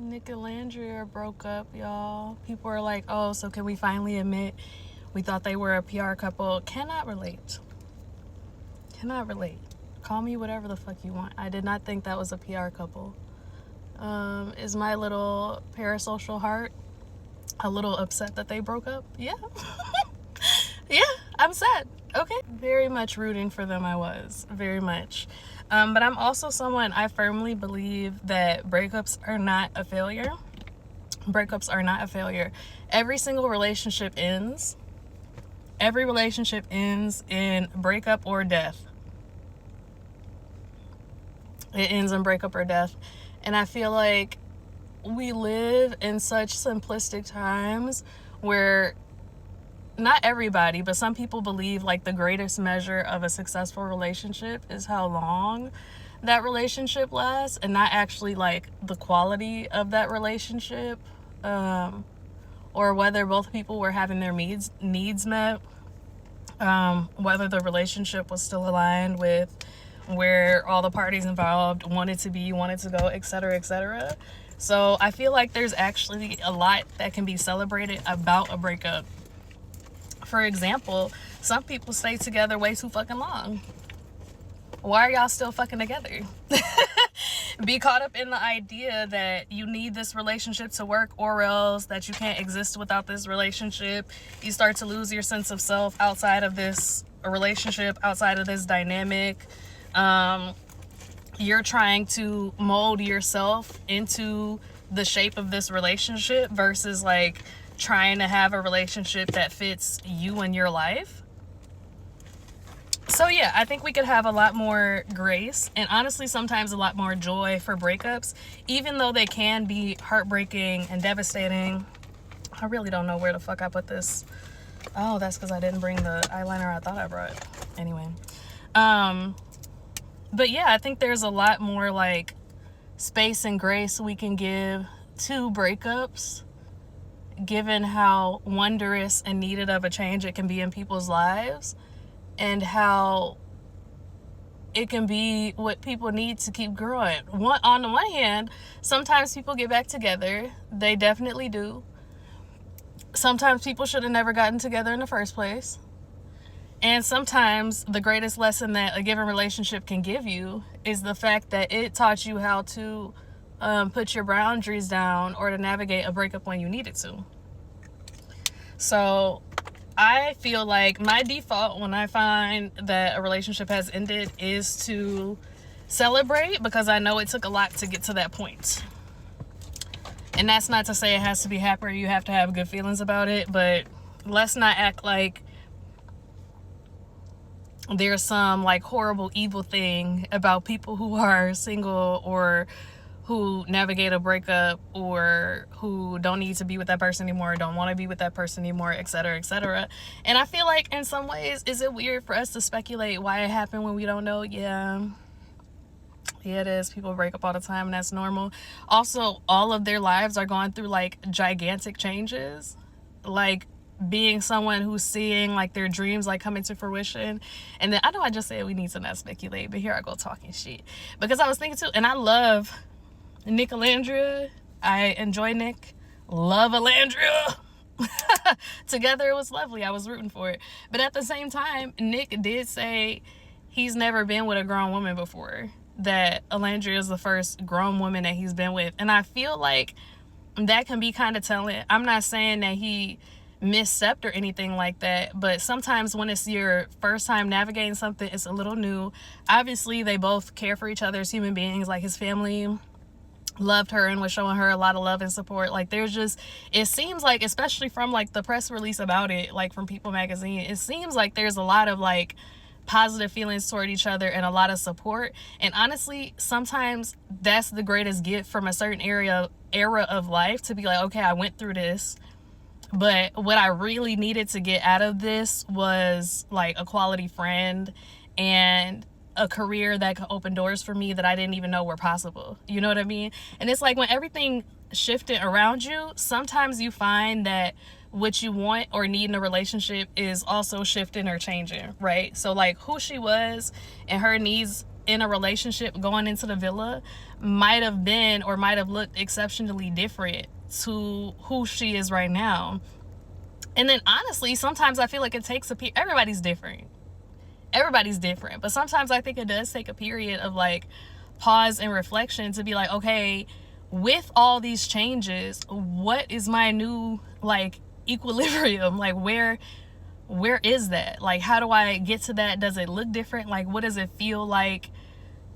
Nic and Olandria broke up, y'all. People are like, oh, so can we finally admit we thought they were a PR couple? Cannot relate. Call me whatever the fuck you want. I did not think that was a PR couple. Is my little parasocial heart a little upset that they broke up? Yeah. Yeah, I'm sad. Okay. Very much rooting for them, I was. Very much. But I'm also someone, I firmly believe that breakups are not a failure. Breakups are not a failure. Every single relationship ends. Every relationship ends in breakup or death. It ends in breakup or death. And I feel like we live in such simplistic times where not everybody, but some people believe like the greatest measure of a successful relationship is how long that relationship lasts, and not actually like the quality of that relationship, or whether both people were having their needs met, whether the relationship was still aligned with where all the parties involved wanted to go, etc., etc. So I feel like there's actually a lot that can be celebrated about a breakup. For example, some people stay together way too fucking long. Why are y'all still fucking together? Be caught up in the idea that you need this relationship to work, or else that you can't exist without this relationship. You start to lose your sense of self outside of this relationship, outside of this dynamic. You're trying to mold yourself into the shape of this relationship versus like trying to have a relationship that fits you and your life. So yeah, I think we could have a lot more grace and honestly sometimes a lot more joy for breakups, even though they can be heartbreaking and devastating. I really don't know where the fuck I put this. Oh, that's because I didn't bring the eyeliner I thought I brought. Anyway. But yeah, I think there's a lot more like space and grace we can give to breakups, given how wondrous and needed of a change it can be in people's lives, and how it can be what people need to keep growing. On the one hand, sometimes people get back together. They definitely do. Sometimes people should have never gotten together in the first place. And sometimes the greatest lesson that a given relationship can give you is the fact that it taught you how to put your boundaries down or to navigate a breakup when you needed to. So I feel like my default when I find that a relationship has ended is to celebrate, because I know it took a lot to get to that point. And that's not to say it has to be happy or you have to have good feelings about it, but let's not act like there's some like horrible evil thing about people who are single or who navigate a breakup or who don't need to be with that person anymore, don't want to be with that person anymore, etc., etc. And I feel like in some ways, is it weird for us to speculate why it happened when we don't know? Yeah, it is. People break up all the time, and that's normal. Also, all of their lives are going through like gigantic changes, like being someone who's seeing like their dreams like coming to fruition. And then I know I just said we need to not speculate, but here I go talking shit, because I was thinking too, and I love Nic and Olandria. I enjoy Nic, love Olandria. Together it was lovely. I was rooting for it. But at the same time, Nic did say he's never been with a grown woman before, that Olandria is the first grown woman that he's been with. And I feel like that can be kind of telling. I'm not saying that he misstepped or anything like that, but sometimes when it's your first time navigating something, it's a little new. Obviously they both care for each other as human beings. Like his family loved her and was showing her a lot of love and support. Like there's just, it seems like, especially from like the press release about it, like from People magazine, it seems like there's a lot of like positive feelings toward each other and a lot of support. And honestly, sometimes that's the greatest gift from a certain era of life, to be like, okay, I went through this, but what I really needed to get out of this was like a quality friend and a career that could open doors for me that I didn't even know were possible. You know what I mean? And it's like when everything shifted around you, sometimes you find that what you want or need in a relationship is also shifting or changing, right? So like who she was and her needs in a relationship going into the villa might have been or might have looked exceptionally different to who she is right now. And then honestly, sometimes I feel like it takes everybody's different, but sometimes I think it does take a period of like pause and reflection to be like, okay, with all these changes, what is my new like equilibrium? Like where is that? Like, how do I get to that? Does it look different? Like, what does it feel like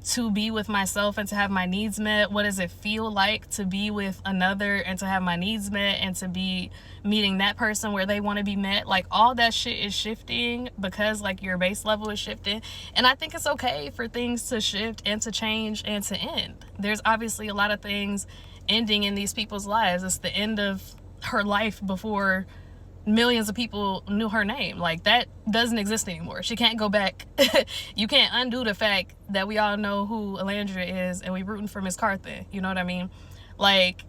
to be with myself and to have my needs met? What does it feel like to be with another and to have my needs met and to be meeting that person where they want to be met? Like, all that shit is shifting because like your base level is shifting. And I think it's okay for things to shift and to change and to end. There's obviously a lot of things ending in these people's lives. It's the end of her life before millions of people knew her name. Like, that doesn't exist anymore. She can't go back. You can't undo the fact that we all know who Olandria is and we rooting for Miss Carthen. You know what I mean? Like,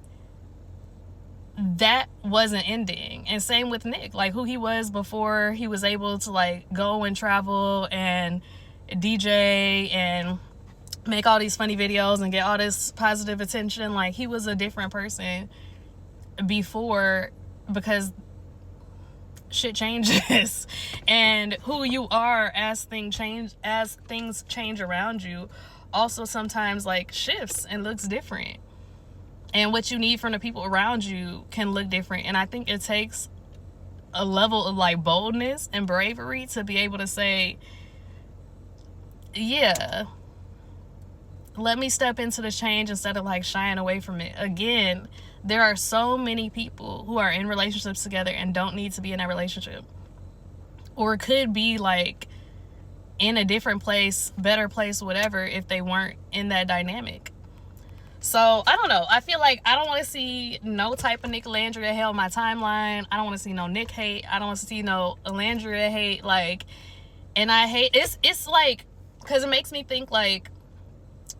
that wasn't ending. And same with Nic, like who he was before he was able to like go and travel and DJ and make all these funny videos and get all this positive attention. Like, he was a different person before, because shit changes. And who you are as things change around you also sometimes like shifts and looks different. And what you need from the people around you can look different. And I think it takes a level of like boldness and bravery to be able to say, yeah, let me step into the change instead of like shying away from it. Again, there are so many people who are in relationships together and don't need to be in a relationship, or could be like in a different place, better place, whatever, if they weren't in that dynamic. So I don't know. I feel like I don't want to see no type of NicOlandria hate on my timeline. I don't want to see no Nic hate. I don't want to see no Olandria hate. Like, and I hate it's like, because it makes me think like,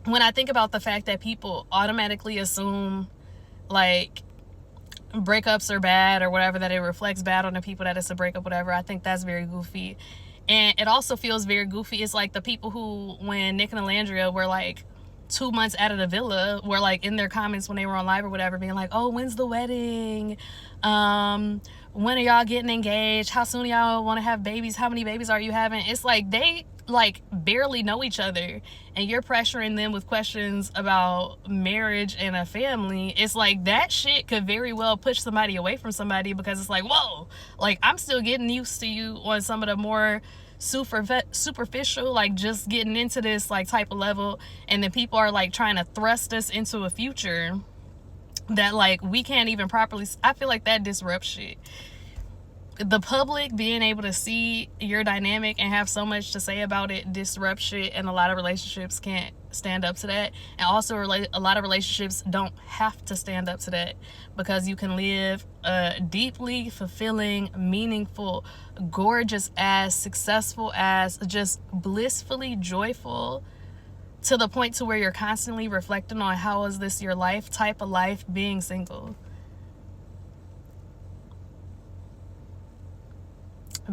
when I think about the fact that people automatically assume like breakups are bad or whatever, that it reflects bad on the people that it's a breakup, whatever, I think that's very goofy. And it also feels very goofy. It's like the people who, when Nic and Olandria were like 2 months out of the villa, were like in their comments when they were on live or whatever, being like, oh, when's the wedding? When are y'all getting engaged? How soon y'all want to have babies? How many babies are you having? It's like they like barely know each other, and you're pressuring them with questions about marriage and a family. It's like that shit could very well push somebody away from somebody, because it's like, whoa, like I'm still getting used to you on some of the more superficial, like just getting into this like type of level, and then people are like trying to thrust us into a future that like we can't even properly. I feel like that disrupts shit. The public being able to see your dynamic and have so much to say about it disrupts shit, and a lot of relationships can't stand up to that. And also a lot of relationships don't have to stand up to that, because you can live a deeply fulfilling, meaningful, gorgeous ass, successful ass, just blissfully joyful, to the point to where you're constantly reflecting on how is this your life type of life, being single.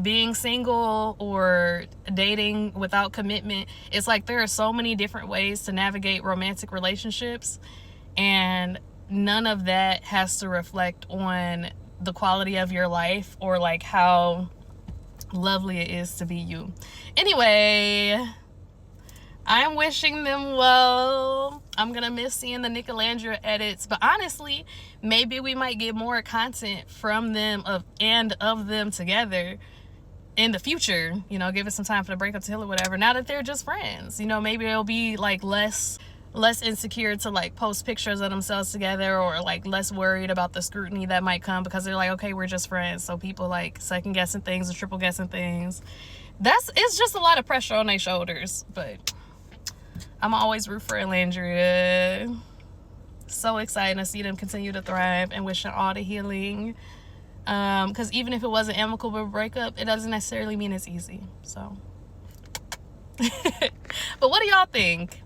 Being single or dating without commitment, it's like there are so many different ways to navigate romantic relationships, and none of that has to reflect on the quality of your life or like how lovely it is to be you. Anyway, I'm wishing them well. I'm gonna miss seeing the NicOlandria edits, but honestly, maybe we might get more content from them of them together in the future. You know, give it some time for the breakup to heal or whatever. Now that they're just friends, you know, maybe it'll be like less insecure to like post pictures of themselves together, or like less worried about the scrutiny that might come, because they're like, okay, we're just friends. So people like second guessing things or triple guessing things. It's just a lot of pressure on their shoulders. But I'm always root for Olandria. So excited to see them continue to thrive, and wishing all the healing. Because even if it was an amicable breakup, it doesn't necessarily mean it's easy. So but what do y'all think?